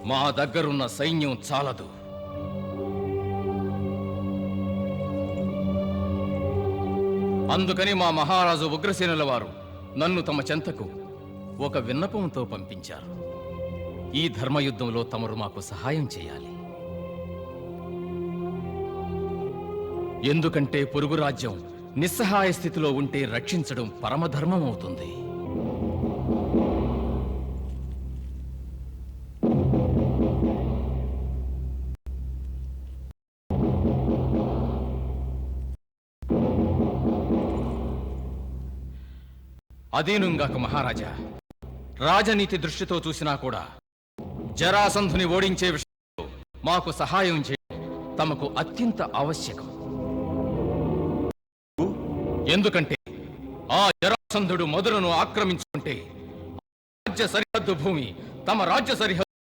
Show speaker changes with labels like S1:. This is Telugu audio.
S1: మా దగ్గరున్న సైన్యం చాలదు. అందుకని మా మహారాజు ఉగ్రసేనుల వారు నన్ను తమ చెంతకు ఒక విన్నపంతో పంపించారు. ఈ ధర్మయుద్ధంలో తమరు మాకు సహాయం చేయాలి. ఎందుకంటే పొరుగు రాజ్యం నిస్సహాయ స్థితిలో ఉంటే రక్షించడం పరమధర్మం అవుతుంది. అదేనుగాక మహారాజా, రాజనీతి దృష్టితో చూసినా కూడా జరాసంధుని ఓడించే విషయంలో మాకు సహాయం చేయడం తమకు అత్యంత ఆవశ్యకం. ఎందుకంటే ఆ జరాసంధుడు మధురను ఆక్రమించుకుంటే రాజ్య సరిహద్దు భూమి తమ రాజ్య సరిహద్దు